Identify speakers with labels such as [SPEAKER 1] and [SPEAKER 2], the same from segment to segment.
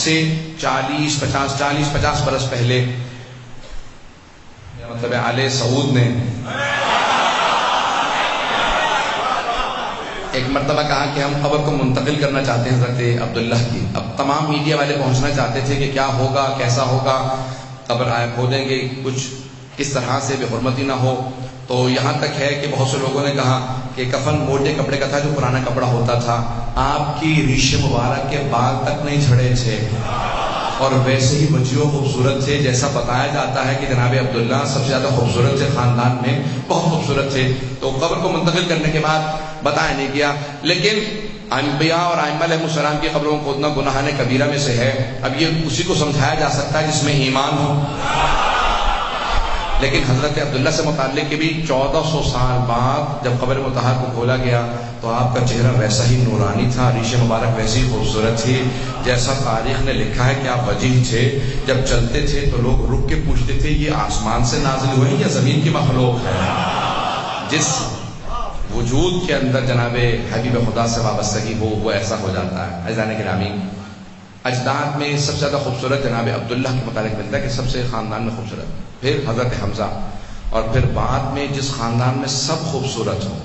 [SPEAKER 1] سے 40-50 برس پہلے مطلب آل سعود نے ایک مرتبہ کہا کہ ہم قبر کو منتقل کرنا چاہتے ہیں حضرت عبداللہ کی. اب تمام میڈیا والے پہنچنا چاہتے تھے کہ کیا ہوگا, کیسا ہوگا, قبر کھودیں گے, کچھ کس طرح سے بے حرمتی نہ ہو. تو یہاں تک ہے کہ بہت سے لوگوں نے کہا کہ کفن موٹے کپڑے کا تھا, جو پرانا کپڑا ہوتا تھا. آپ کی ریش مبارک کے بال تک نہیں جھڑے تھے اور ویسے ہی بچیوں خوبصورت تھے. جیسا بتایا جاتا ہے کہ جناب عبداللہ سب سے زیادہ خوبصورت تھے, خاندان میں بہت خوبصورت تھے. تو قبر کو منتقل کرنے کے بعد بتایا نہیں گیا. لیکن انبیاء اور ائمہ علیہ السلام کی قبروں کو کھودنا گناہ کبیرہ میں سے ہے. اب یہ اسی کو سمجھایا جا سکتا ہے جس میں ایمان ہو. لیکن حضرت عبداللہ سے متعلق کہ بھی 1400 سال بعد جب قبر مطہر کو کھولا گیا تو آپ کا چہرہ ویسا ہی نورانی تھا, ریش مبارک ویسی ہی خوبصورت تھی جیسا تاریخ نے لکھا ہے کہ آپ وجیح تھے. جب چلتے تھے تو لوگ رک کے پوچھتے تھے یہ آسمان سے نازل ہوئے یا زمین کی مخلوق ہے. جس وجود کے اندر جناب حبیب خدا سے وابستگی ہو وہ ایسا ہو جاتا ہے. عزیزان گرامی, اجداد میں سب سے زیادہ خوبصورت جناب عبداللہ کے متعلق ملتا ہے کہ سب سے خاندان میں خوبصورت, پھر حضرت حمزہ, اور پھر بعد میں جس خاندان میں سب خوبصورت ہو.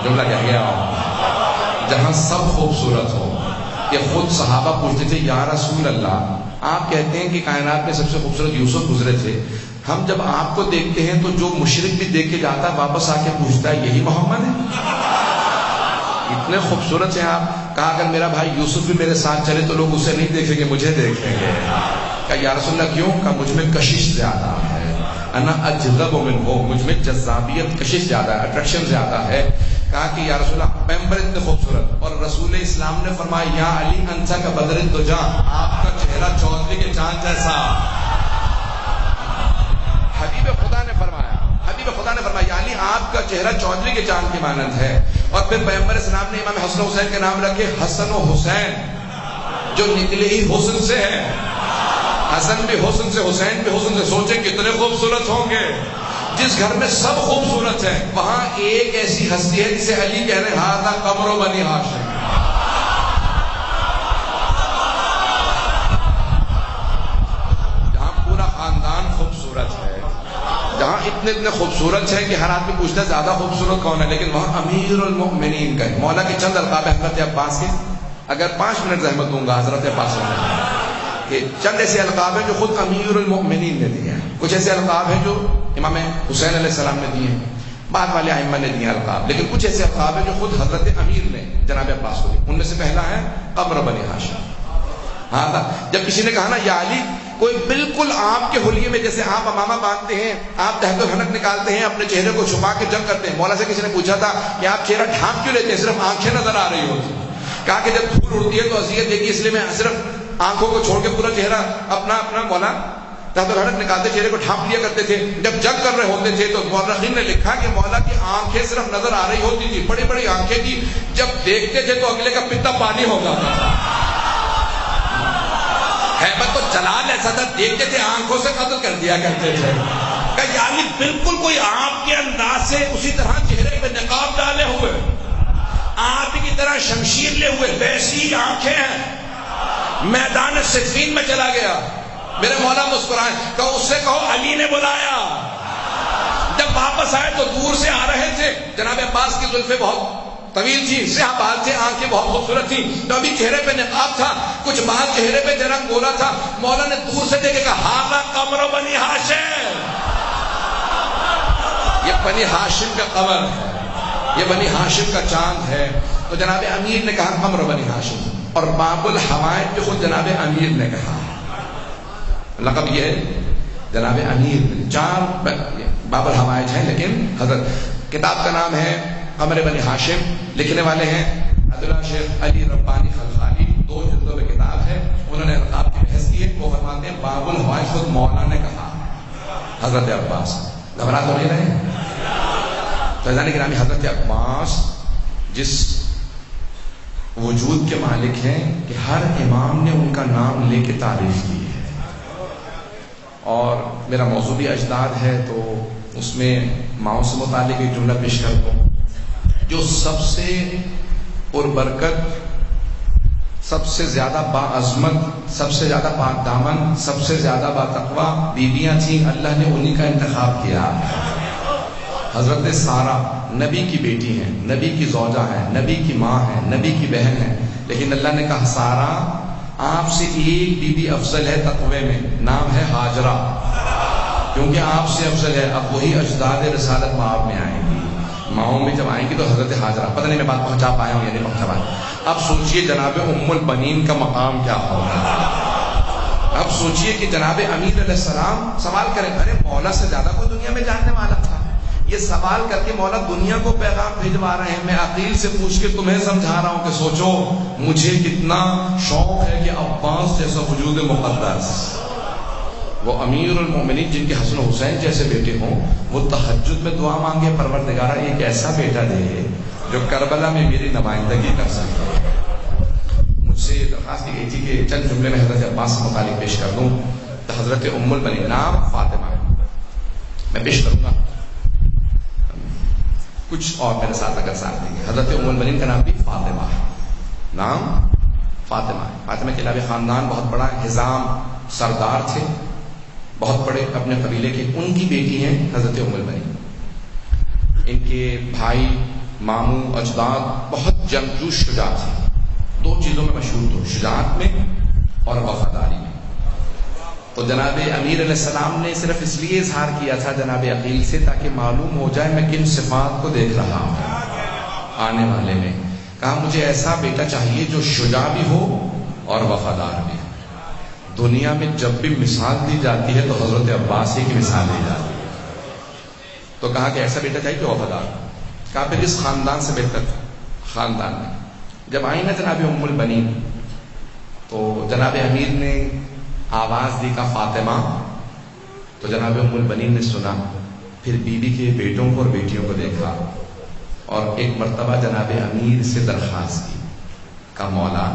[SPEAKER 1] جملہ کہہ گیا, جہاں سب خوبصورت ہو. کہ خود صحابہ پوچھتے تھے یا رسول اللہ, آپ کہتے ہیں کہ کائنات میں سب سے خوبصورت یوسف گزرے تھے, ہم جب آپ کو دیکھتے ہیں تو جو مشرک بھی دیکھ کے جاتا ہے واپس آ کے پوچھتا ہے یہی محمد ہے؟ اتنے خوبصورت ہیں آپ. کہا اگر میرا بھائی یوسف بھی میرے ساتھ چلے تو لوگ اسے نہیں دیکھیں گے, مجھے دیکھیں گے. کہا یا رسول اللہ کیوں؟ کہا مجھ میں کشش زیادہ ہے, انا اجذب منہ, مجھ میں جذابیت کشش زیادہ ہے, اٹریکشن زیادہ ہے. کہا کہ یا رسول اللہ پیغمبر اتنے خوبصورت, اور رسول اسلام نے فرمایا یا علی انت کا بدر الدجا, آپ کا چہرہ چودھری کے چاند جیسا. حبیب خدا نے فرمایا علی آپ کا چہرہ چودھری کے چاند کی مانند ہے. اور پھر پیغمبر اسلام نے امام حسن حسین کے نام رکھے حسن و حسین, جو نکلے ہی حسن سے ہے. حسن بھی حسن سے, حسین بھی حسن سے. سوچیں کتنے خوبصورت ہوں گے. جس گھر میں سب خوبصورت ہیں وہاں ایک ایسی ہستی ہے جسے علی کہہ رہے ہیں ہذا قمر بنی ہاشم. جہاں پورا خاندان خوبصورت ہے, جہاں اتنے خوبصورت ہے کہ ہر آدمی پوچھتا ہے زیادہ خوبصورت کون ہے, لیکن وہاں امیر المؤمنین کا ہے. مولا کے چند القاب حضرت عباس کے, اگر 5 منٹ زحمت دوں گا حضرت عباس کہ چند ایسے القاب ہیں جو خود امیر المؤمنین نے دیے ہیں. کچھ ایسے القاب ہیں جو امام حسین علیہ السلام نے دیے ہیں, بعد والے ائمہ نے دیے القاب. لیکن کچھ ایسے القاب ہیں جو خود حضرت امیر نے جناب عباس کو دیے. ان میں سے پہلا ہے قمر بنی ہاشم. ہاں, جب کسی نے کہا نا یا علی, کوئی بالکل آپ کے حلیے میں جیسے آپ امامہ باندھتے ہیں, آپ تحت الحنک نکالتے ہیں, اپنے چہرے کو چھپا کے جنگ کرتے ہیں. مولا سے کسی نے پوچھا تھا کہ آپ چہرہ ڈھانپ کیوں لیتے ہیں, صرف آنکھیں نظر آ رہی ہوتی. کہا کہ جب دھول اڑتی ہے تو اذیت دیکھی, اس لیے میں صرف آنکھوں کو چھوڑ کے پورا چہرہ اپنا مولا تحت الحنک نکالتے, چہرے کو ڈھانپ لیا کرتے تھے. جب جنگ کر رہے ہوتے تھے تو مورخین نے لکھا کہ مولا کی آنکھیں صرف نظر آ رہی ہوتی تھی, بڑی بڑی آنکھیں تھی. جب دیکھتے تھے تو اگلے کا پتا پانی ہو جاتا تھا. ہیبت و جلال ایسا تھا, دیکھتے تھے آنکھوں سے قتل کر دیا کرتے تھے. کہ یعنی بالکل کوئی آپ کے انداز سے اسی طرح چہرے پہ نقاب ڈالے ہوئے, آپ کی طرح شمشیر لے ہوئے, ویسی آنکھیں ہیں. میدان صفین میں چلا گیا, میرے مولا مسکرائے, کہ اس سے کہو علی نے بلایا. جب واپس آئے تو دور سے آ رہے تھے. جناب عباس کی زلفیں بہت طویل تھی, سیاہ بال تھے, آنکھیں بہت خوبصورت تھی. تو ابھی چہرے پہ نقاب تھا, کچھ بال چہرے پہ ذرا گولا تھا. مولا نے دور سے دیکھے کہا ھذا قمر بنی ہاشم, یہ بنی ہاشم کا قمر ہے, یہ بنی ہاشم کا چاند ہے. تو جناب امیر نے کہا قمر بنی ہاشم, اور باب الحوائج جو خود جناب امیر نے کہا. لقب یہ ہے جناب امیر. 4 باب الحوائج ہیں, لیکن حضرت کتاب کا نام ہے قمر بنی ہاشم. لکھنے والے ہیں عبداللہ شیخ علی ربانی خلخالی, 2 جلدوں میں کتاب ہے. انہوں نے القاب کی بحث کی ہے. وہ فرماتے ہیں باب الحوائج خود مولا نے کہا, حضرت عباس. گھبرا تو نہیں رہے؟ فیضان گرامی, حضرت عباس جس وجود کے مالک ہیں کہ ہر امام نے ان کا نام لے کے تعریف کی ہے. اور میرا موضوع بھی اجداد ہے تو اس میں ماؤں سے متعلق ایک جملہ پیش کر دوں. جو سب سے پربرکت سب سے زیادہ باعظمت، سب سے زیادہ پاک دامن، سب سے زیادہ باتقویٰ بیویاں تھیں، اللہ نے انہی کا انتخاب کیا۔ حضرت سارہ نبی کی بیٹی ہیں، نبی کی زوجہ ہیں، نبی کی ماں ہیں، نبی کی بہن ہیں، لیکن اللہ نے کہا سارہ آپ سے ایک بی بی افضل ہے تقوی میں، نام ہے ہاجرہ، کیونکہ آپ سے افضل ہے۔ اب وہی اجداد رسالت مآب میں آئیں گی، ماؤں میں جب آئیں گی تو حضرت ہاجرہ، پتہ نہیں میں بات پہنچا پایا ہوں یا نہیں پہنچا پایا۔ اب سوچئے جناب ام البنین کا مقام کیا ہوگا۔ اب سوچئے کہ جناب امیر علیہ السلام سوال کریں، ارے مولا سے زیادہ کوئی دنیا میں جاننے والا تھا؟ یہ سوال کر کے مولا دنیا کو پیغام بھیجوا رہے ہیں۔ میں عقیل سے پوچھ کے تمہیں سمجھا رہا ہوں کہ سوچو مجھے کتنا شوق ہے کہ عباس جیسا وجود مقدس، وہ امیر المومنین جن کے حسن حسین جیسے بیٹے ہوں، وہ تہجد میں دعا مانگے پروردگارہ ایک ایسا بیٹا دے جو کربلا میں میری نمائندگی کر سکے۔ مجھ سے درخواست کی گئی تھی کہ چند جملے میں حضرت عباس سے متعلق پیش کر دوں۔ تو حضرت ام البنین، نام فاطمہ، میں پیش کروں گا کچھ اور میرے ساتھ اگر ساتھ دیں گے۔ حضرت ام البنین کا نام بھی فاطمہ ہے، نام فاطمہ ہے۔ فاطمہ کے علاوہ خاندان بہت بڑا، حزام سردار تھے بہت بڑے اپنے قبیلے کے، ان کی بیٹی ہیں حضرت ام البنین۔ ان کے بھائی ماموں اجداد بہت جنگجو شجاع تھے، دو چیزوں میں مشہور تھے، شجاعت میں اور وفاداری میں۔ تو جناب امیر علیہ السلام نے صرف اس لیے اظہار کیا تھا جناب عقیل سے تاکہ معلوم ہو جائے میں کن صفات کو دیکھ رہا ہوں آنے والے میں۔ کہا مجھے ایسا بیٹا چاہیے جو شجاع بھی ہو اور وفادار بھی ہو۔ دنیا میں جب بھی مثال دی جاتی ہے تو حضرت عباس ہی کی مثال دی جاتی ہے، تو کہا کہ ایسا بیٹا چاہیے کہ وفادار۔ کہا پھر اس خاندان سے بہتر خاندان میں جب آئی نا جناب ام البنین تو جناب امیر نے آواز دی کا فاطمہ، تو جناب ام البنین نے سنا، پھر بیوی کے بیٹوں کو اور بیٹیوں کو دیکھا اور ایک مرتبہ جناب امیر سے درخواست کی، کہا مولا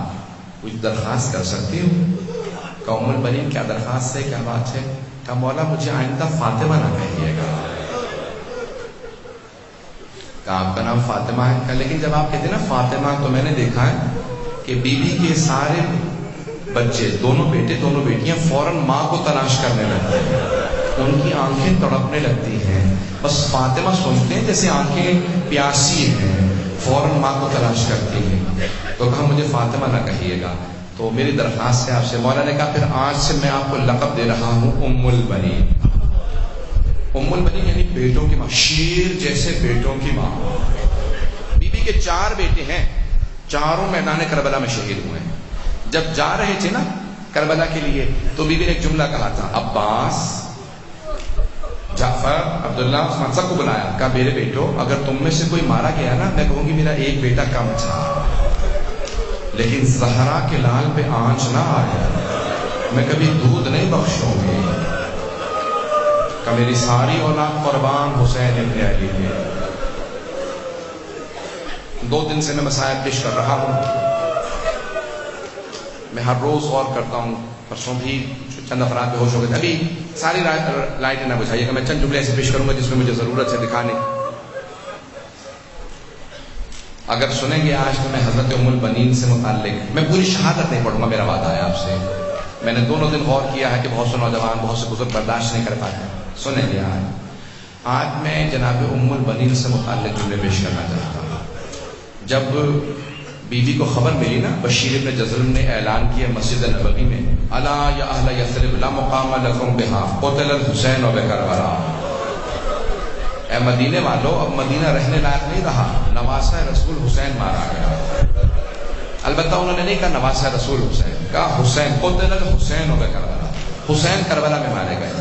[SPEAKER 1] کچھ درخواست کر سکتی ہوں؟ کہا ام البنین کیا درخواست ہے، کیا بات ہے؟ کہا مولا مجھے آئندہ فاطمہ نہ کہیے گا۔ کہا آپ کا نام فاطمہ ہے؟ کہا لیکن جب آپ کہتے ہیں نا فاطمہ تو میں نے دیکھا ہے کہ بیوی کے سارے بچے، دونوں بیٹے دونوں بیٹیاں فوراً ماں کو تلاش کرنے لگتے ہیں، ان کی آنکھیں تڑپنے لگتی ہیں، بس فاطمہ سوچتے ہیں جیسے آنکھیں پیاسی ہیں، فوراً ماں کو تلاش کرتی ہیں۔ تو کہا مجھے فاطمہ نہ کہیے گا، تو میری درخواست ہے آپ سے۔ مولا نے کہا پھر آج سے میں آپ کو لقب دے رہا ہوں ام البنین۔ ام البنین یعنی بیٹوں کی ماں، شیر جیسے بیٹوں کی ماں۔ بیوی کے 4 بیٹے ہیں، چاروں میدان کربلا میں شہید ہوئے ہیں۔ جب جا رہے تھے نا کربلا کے لیے تو بیوی نے ایک جملہ کہا تھا، عباس، جعفر، عبداللہ، عثمان، سب کو بلایا، کہا میرے بیٹو اگر تم میں سے کوئی مارا گیا نا میں کہوں گی میرا ایک بیٹا کم تھا، لیکن زہرا کے لال پہ آنچ نہ آیا، میں کبھی دودھ نہیں بخشوں گی، کہ میری ساری اولاد قربان حسین ابن علی میں۔ 2 دن سے میں مسائل پیش کر رہا ہوں، میں ہر روز غور کرتا ہوں، پرسوں بھی چند افراد بے ہوش ہو گئے تھے۔ ابھی ساری لائٹیں نہ بجھائیے گا، میں چند جملے ایسے پیش کروں گا جس میں مجھے ضرورت ہے دکھانے۔ اگر سنیں گے آج تو میں حضرت ام البنین سے متعلق میں پوری شہادت نہیں پڑھوں گا، میرا وعدہ ہے آپ سے۔ میں نے دونوں دن غور کیا ہے کہ بہت سے نوجوان بہت سے بزرگ برداشت نہیں کر پاتے، سنیں گے آج میں جناب ام البنین سے متعلق جملے پیش کرنا چاہتا ہوں۔ جب بیوی کو خبر ملی نا، بشیر ابن جزرم نے اعلان کیا مسجد نبوی میں، الا یا اہل یثرب لا مقام لکم بہا قتل الحسین بکربلا، اے مدینے والو اب مدینہ رہنے لائق نہیں رہا، نواسہ رسول حسین مارا گیا۔ البتہ انہوں نے نہیں کہا نواسہ رسول حسین، کہا حسین، قتل الحسین بکربلا، حسین کربلا میں مارے گئے۔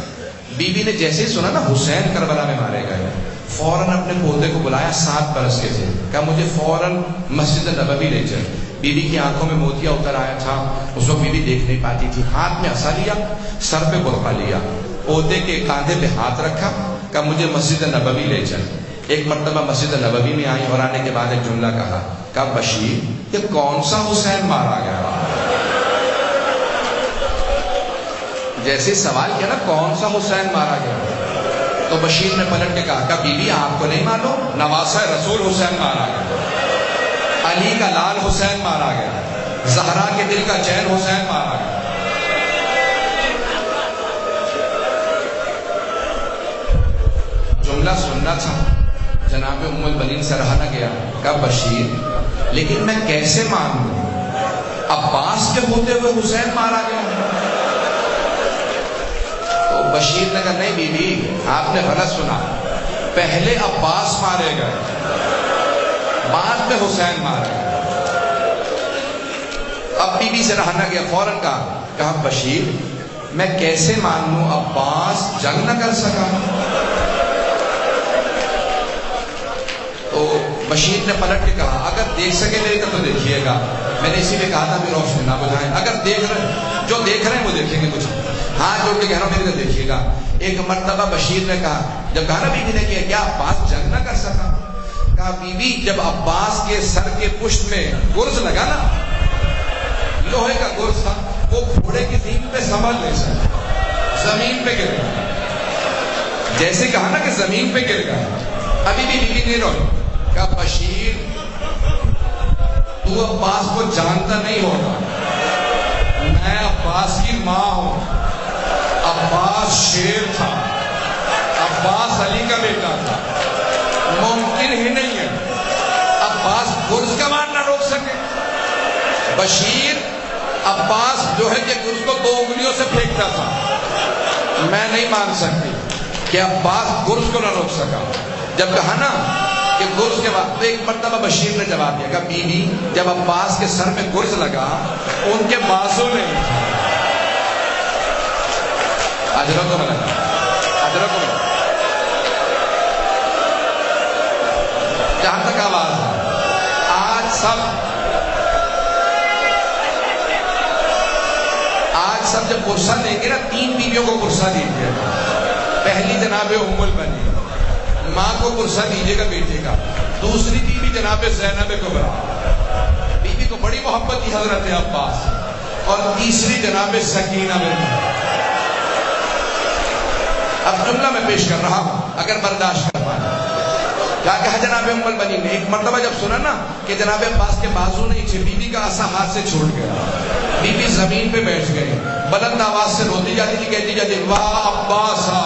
[SPEAKER 1] بیوی نے جیسے ہی سنا نا حسین کربلا میں مارے گئے، فوراً اپنے پوتے کو بلایا، 7 برس کے تھے، کہا مجھے فوراً مسجد نبوی لے چل۔ بیوی کی آنکھوں میں موتیا اتر آیا تھا، اس وقت بیوی دیکھ نہیں پاتی تھی، ہاتھ میں عصا لیا، سر پہ برقع لیا، پوتے کے کاندھے پہ ہاتھ رکھا، کہا مجھے مسجد نبوی لے چل۔ ایک مرتبہ مسجد نبوی میں آئی اور آنے کے بعد ایک جملہ کہا بشیر یہ کون سا حسین مارا گیا؟ جیسے سوال کیا نا کون سا حسین مارا گیا، تو بشیر نے پلٹ کے کہا بی بی آپ کو نہیں معلوم، نواسہ رسول حسین مارا گیا، علی کا لال حسین مارا گیا۔ زہرا کے دل کا چین حسین مارا گیا. جملہ سننا تھا، جناب ام البنین سے رہا نہ گیا. کہا بشیر لیکن میں کیسے مان لوں، عباس کے ہوتے ہوئے حسین مارا گیا. تو بشیر نے کہا نہیں بی بی آپ نے غلط سنا، پہلے عباس مارے گئے بعد میں حسین مارا گیا. اب بی بی سے رہا نہ گیا، فوراً کہا بشیر میں کیسے مان لوں عباس جنگ نہ کر سکا. تو بشیر نے پلٹ کے کہا اگر دیکھ سکے میری طرف تو دیکھیے گا، میں نے اسی لیے کہا تھا بھی روشنی نہ بجھائیں، اگر جو دیکھ رہے ہیں وہ دیکھیں گے، کچھ ہاں جو کہہ رہا ہوں میری طرف دیکھیے گا. ایک مرتبہ بشیر نے کہا، جب کہا نا بی بی نے کہ کیا عباس جنگ نہ کر سکا، کہا بی بی جب عباس کے سر کے پشت میں گرز لگا نا، لوہے کا گرز تھا، وہ گھوڑے کی سینگ پہ سنبھل نہیں سکا، زمین پہ گر گیا. جیسے کہا نا کہ زمین پہ گر گیا. ابھی بھی بی بی نہیں روئی. کہا بشیر تو عباس کو جانتا نہیں ہوگا، میں عباس کی ماں ہوں. عباس شیر تھا، عباس علی کا بیٹا تھا، ممکن ہی نہیں ہے عباس گرز کا مار نہ روک سکے. بشیر عباس جو ہے کہ گرز کو 2 انگلیوں سے پھینکتا تھا، میں نہیں مان سکتی کہ عباس گرز کو نہ روک سکا. جب کہا نا کہ گرز کے بعد، تو ایک مرتبہ بشیر نے جواب دیا، کہ بی بی جب عباس کے سر میں گرز لگا ان کے بازو نہیں تھا. اجروں کو ملا، اجروں کو ملا. جہاں تک آواز ہے، آج سب جب پرسہ دیں گے نا، 3 بیویوں کو پرسہ دیجیے گا. پہلی جناب ام البنین، ماں کو پرسہ دیجیے گا بیٹے کا. دوسری بیوی جناب زینب کبریٰ، بیوی کو بڑی محبت کی حضرت عباس. اور تیسری جناب سکینہ بنت. اب جملہ میں پیش کر رہا ہوں اگر برداشت کر پائے. کیا کہا جناب ام البنین نے؟ ایک مرتبہ جب سنا نا کہ جناب عباس کے بازو نہیں تھے، بیوی کا عصا ہاتھ سے چھوٹ گیا. بیوی زمین پہ بیٹھ گئی، بلند آواز سے روتی جاتی تھی، کہتی جاتی واہ عباسا،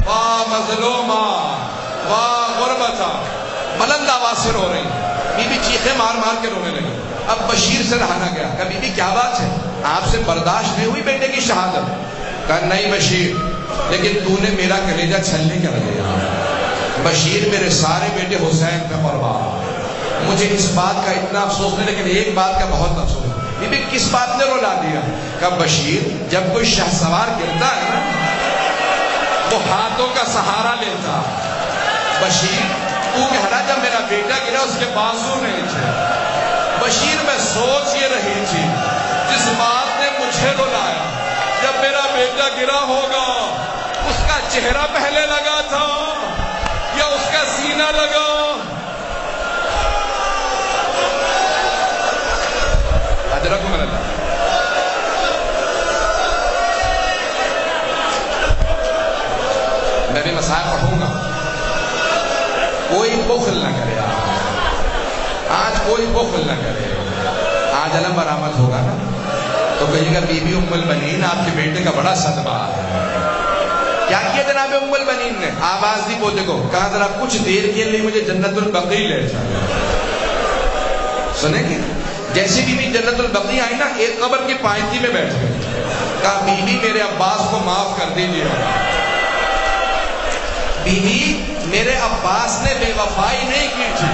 [SPEAKER 1] واہ مظلوما، واہ غربتا. بلند آواز سے رو رہی، بیوی چیخیں مار مار کے رونے لگی. اب بشیر سے رہا نہ گیا. کہا بیوی کیا بات ہے، آپ سے برداشت نہیں ہوئی بیٹے کی شہادت؟ کہا نہیں بشیر لیکن تو نے میرا کلیجہ چھلنے کر دیا. بشیر میرے سارے بیٹے حسین پہ قربان. مجھے اس بات کا اتنا افسوس نہیں، لیکن ایک بات کا بہت افسوس. بی بی کس بات نے رولا دیا؟ کہا بشیر جب کوئی شہ سوار گرتا ہے نا وہ ہاتھوں کا سہارا لیتا. بشیر تو کہہ رہا جب میرا بیٹا گرا اس کے بازو نہیں تھے. بشیر میں سوچ یہ رہی تھی جس بات نے مجھے رلایا، جب میرا بیٹا گرا ہوگا اس کا چہرہ پہلے لگا تھا یا اس کا سینہ لگا. اجرکم اللہ. میں بھی مسائل پڑھوں گا، کوئی بخل نہ کرے. آج کوئی بخل نہ کرے. آج علم برآمد ہوگا نا تو کہیے گا بی بی ام البنین آپ کے بیٹے کا بڑا صدقہ ہے. کیا کیا جناب ام البنین نے؟ آواز دی پوتے کو، کہا ذرا کچھ دیر کے لیے مجھے جنت البقیع لے جائے. سنیں گے جیسی بی بی جنت البقیع آئی نا، ایک قبر کی پائنتی میں بیٹھ گئی. کہا بی بی میرے عباس کو معاف کر دیجیے. بی بی میرے عباس نے بے وفائی نہیں کی تھی.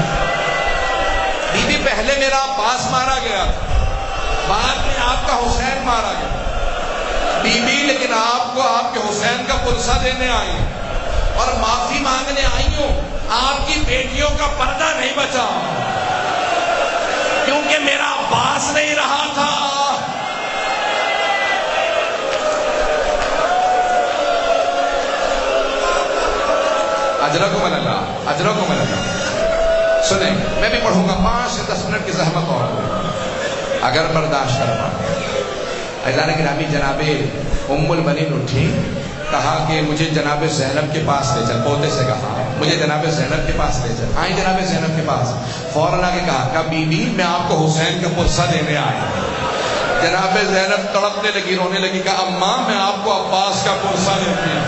[SPEAKER 1] بی بی پہلے میرا عباس مارا گیا، بعد میں آپ کا حسین مارا گیا. بی بی لیکن آپ کو آپ کے حسین کا پرسہ دینے آئی اور معافی مانگنے آئی ہوں. آپ کی بیٹیوں کا پردہ نہیں بچا کیونکہ میرا عباس نہیں رہا تھا. اجرکم اللہ، اجرکم اللہ. سنیں میں بھی پڑھوں گا، 5 سے 10 منٹ کی زحمت اور اگر برداشت کر پائے. اعزان گرامی جناب ام البنین اٹھی کہا کہ مجھے جناب زینب کے پاس لے چل. پوتے سے کہا مجھے جناب زینب کے پاس لے چل. آئی جناب زینب کے پاس, فوراً آگے کہا کہ بی بی میں آپ کو حسین کا پرسہ دینے آئی. جناب زینب تڑپنے لگی, رونے لگی, کہا اماں میں آپ کو عباس کا پرسہ دیتی ہوں.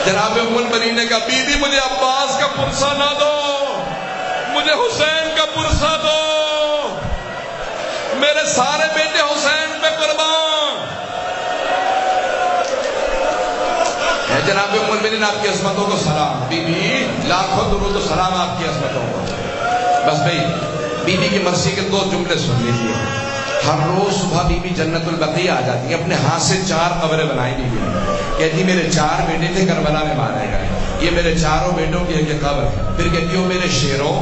[SPEAKER 1] جناب ام المؤمنین نے کہا بی بی مجھے عباس کا پرسہ نہ دو, مجھے حسین کا پرسہ دو, میرے سارے بیٹے حسین پہ قربان. ہے جناب ام المؤمنین آپ کی عظمتوں کو سلام. بی بی لاکھوں درود و سلام آپ کی عظمتوں کو. بس بھائی بی بی کی مرضی کے 2 جملے سن لیجیے. ہر روز صبح بی بی جنت البقیع آ جاتی ہے, اپنے ہاتھ سے 4 قبریں بنائی بی بی نے. کہتی میرے 4 بیٹے تھے کربلا میں مارے گئے, یہ میرے 4 بیٹوں کی ایک قبر ہے. پھر کہتی ہو میرے شیروں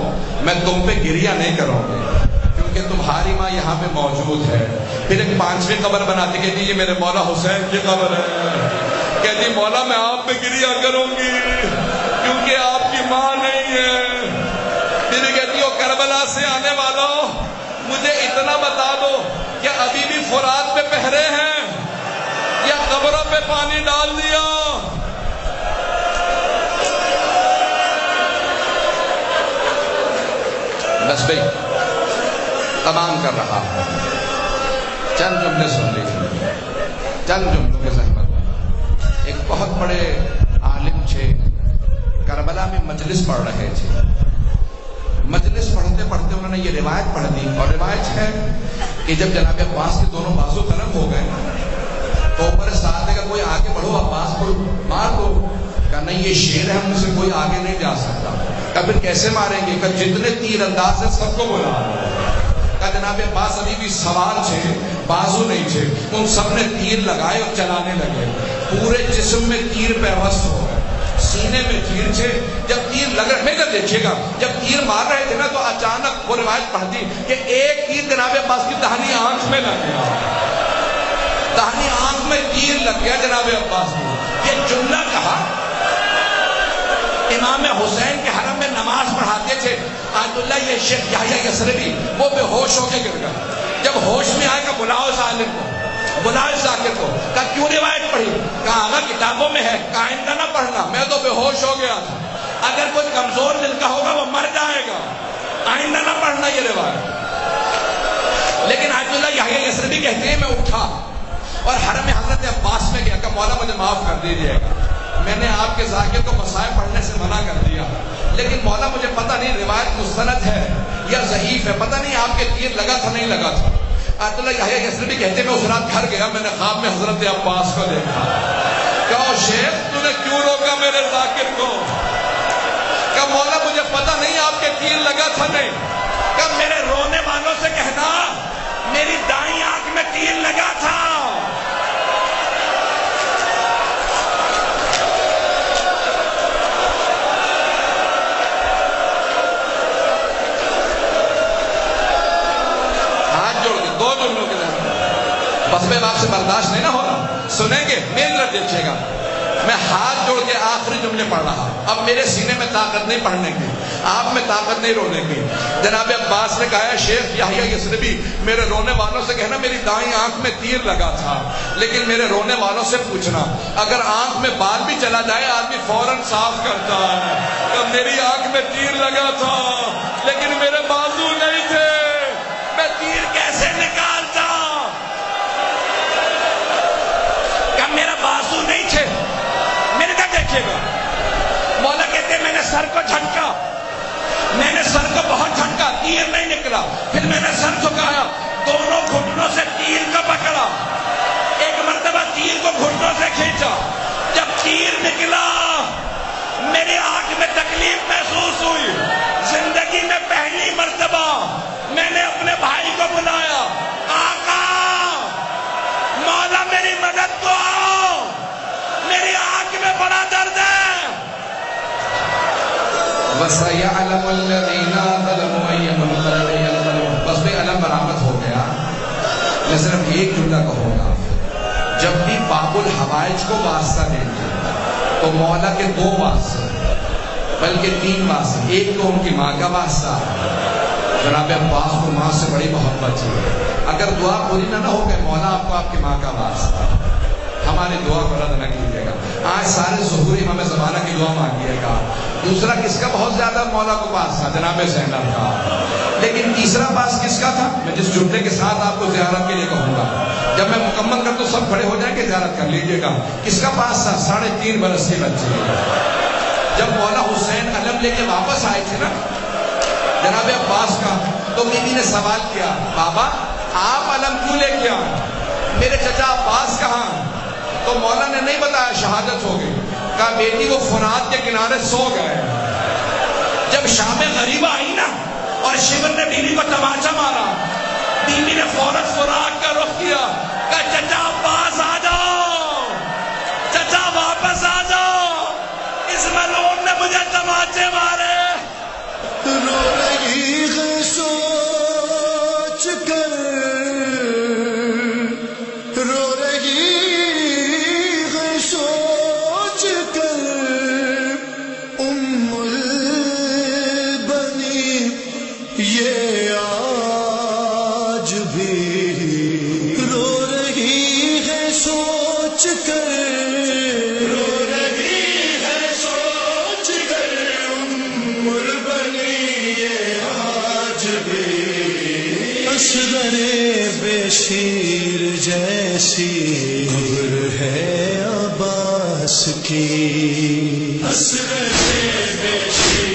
[SPEAKER 1] میں تم پہ گریہ نہیں کروں گی کیونکہ تمہاری ماں یہاں پہ موجود ہے. پھر ایک 5ویں قبر بناتی, کہتی یہ میرے مولا حسین کی قبر ہے. کہتی مولا میں آپ پہ گریہ کروں گی کیونکہ آپ کی ماں نہیں ہے. پھر کہتی ہو کربلا سے آنے والوں مجھے اتنا بتا دو کہ ابھی بھی فرات پہ پہرے ہیں یا قبروں پہ پانی ڈال دیا. بس بھائی تمام کر رہا ہوں, چند جملے سن لیجیے, چند جملوں کے زحمت. ایک بہت بڑے عالم تھے, کربلا میں مجلس پڑھ رہے تھے. مجلس پڑھتے پڑھتے انہوں نے یہ روایت پڑھ دی, اور روایت ہے کہ جب جناب عباس کے دونوں بازو قلم ہو گئے تو اوپر ساتھ دے گا کوئی آگے بڑھو عباس کو مار دو. کہا نہیں یہ شیر ہے, ہم سے کوئی آگے نہیں جا سکتا. کہا پھر کیسے ماریں گے؟ کہ جتنے تیر انداز ہیں سب کو بلا. کہا جناب عباس ابھی بھی سوار تھے, بازو نہیں تھے, ان سب نے تیر لگائے اور چلانے لگے. پورے جسم میں تیر پیوست ہو گئے, سینے میں تیر تھے. جب تیر لگ رہے میں دیکھیے گا, جب تیر مار رہے تھے نا تو اچانک وہ روایت پڑھتی کہ ایک تیر جناب عباس کی داہنی آنکھ میں لگ گیا. داہنی آنکھ میں تیر لگ گیا جناب عباس کو. یہ جملہ کہا امام حسین کے حرم میں نماز پڑھاتے تھے آیت اللہ یہ شیخ یحییٰ یثربی, وہ بے ہوش ہو کے گر گئے. جب ہوش میں آئے گا بلاؤ اس عالم کو, بلاؤ اس ذاکر کو. کہا کیوں روایت پڑھی؟ کہا آگا کتابوں میں ہے, کہا آئندہ نہ پڑھنا, میں تو بے ہوش ہو گیا تھا. اگر کوئی کمزور دل کا ہوگا وہ مر جائے گا, آئندہ نہ پڑھنا یہ روایت. لیکن آیت اللہ یحییٰ یثربی کہتے ہیں میں اٹھا اور حرم حضرت عباس میں گیا کہ مولا مجھے معاف کر دیجیے گا, میں نے آپ کے ذاکر کو مسائل پڑھنے سے منع کر دیا, لیکن مولا مجھے پتہ نہیں روایت مستند ہے یا ضعیف ہے, پتہ نہیں آپ کے تیر لگا تھا نہیں لگا تھا. آیت اللہ یحییٰ یثربی کہتے ہیں میں اس رات گھر گیا, میں نے خواب میں حضرت عباس کو دیکھا. کہا شیخ تو نے کیوں روکا میرے ذاکر کو؟ کہا مولا مجھے پتہ نہیں آپ کے تیر لگا تھا نہیں. کہا میرے رونے والوں سے کہنا میری دائیں آنکھ میں تیر لگا تھا. بس میں آپ سے برداشت نہیں نہ ہو رہا, سنیں گے میری طرف دیکھیے گا. میں ہاتھ جوڑ کے آخری جملے پڑھ رہا, اب میرے سینے میں طاقت نہیں پڑھنے کی, آپ میں طاقت نہیں رونے کی. جناب عباس نے کہا شیخ یحییٰ یثربی میرے رونے والوں سے کہنا میری دائیں آنکھ میں تیر لگا تھا, لیکن میرے رونے والوں سے پوچھنا اگر آنکھ میں بال بھی چلا جائے آدمی فوراً صاف کرتا ہے. کہ میری آنکھ میں تیر لگا تھا لیکن میرے بازو نہیں تھے, میں تیر کیسے نکالتا؟ کہ میرا بازو نہیں تھے. میرے کا دیکھیے گا, مولا کہتے میں نے سر کو جھٹکا, میں نے سر کو بہت جھٹکا, تیر نہیں نکلا. پھر میں نے سر جھکایا, دونوں گھٹنوں سے تیر کو پکڑا, ایک مرتبہ تیر کو گھٹنوں سے کھینچا. جب تیر نکلا میری آنکھ میں تکلیف محسوس ہوئی. زندگی میں پہلی مرتبہ میں نے اپنے بھائی کو بلایا, آقا مولا میری مدد کو آؤ, میری آنکھ میں بڑا درد ہے. وَسَيَعْلَمُ الَّذِينَ ظَلَمُوا أَيَّ مُنقَلَبٍ يَنقَلِبُونَ. بس بھائی علم برآمد ہو گیا. میں صرف ایک جملہ کہوں گا, جب بھی باب الحوائج کو واسطہ دیں گے تو مولا کے 2 واسطے بلکہ 3 واسطے. ایک تو ان کی ماں کا واسطہ, جناب عباس کو ماں سے بڑی محبت ہے, اگر دعا پوری نہ ہو کہ مولا آپ کو آپ کی ماں کا واسطہ, ہماری دعا کو رد نہ کیجیے گا. آج سارے ظہور امام زمانہ کی دعا مانگیے گا. دوسرا کس کا بہت زیادہ مولا کو پاس تھا؟ جناب زینب کا. لیکن تیسرا پاس کس کا تھا؟ میں جس جملے کے ساتھ آپ کو زیارت کے لیے کہوں گا، جب میں مکمل کر تو سب کھڑے ہو جائیں گے، زیارت کر لیجیے گا. کس کا پاس تھا؟ 3.5 برس کی بچی. جب مولا حسین علم لے کے واپس آئے تھے نا جناب عباس کا، تو بیوی نے سوال کیا، بابا آپ علم کیوں لے کے آئے؟ میرے چچا عباس کہاں؟ تو مولا نے نہیں بتایا، شہادت ہو گئی. کہا بیٹی وہ فرات کے کنارے سو گئے. جب شام غریبہ آئی نا اور شیور نے بیوی کو تماچا مارا، بیوی نے فوراً فرات کا رخ کیا، کہا چچا عباس آ جاؤ، چچا واپس آ جاؤ، اس ملعون نے مجھے تماچے مارے.
[SPEAKER 2] رو رہی ہے سوچ کر، رو رہی ہے سوچ کر، ام البنی یہ آج بھی رو رہی ہے سوچ کر، رو رہی ہے سوچ کر، ام البنی یہ آج بھی اصغر بے شیر جیسی قبر ہے عباس کی، اصغر بے شیر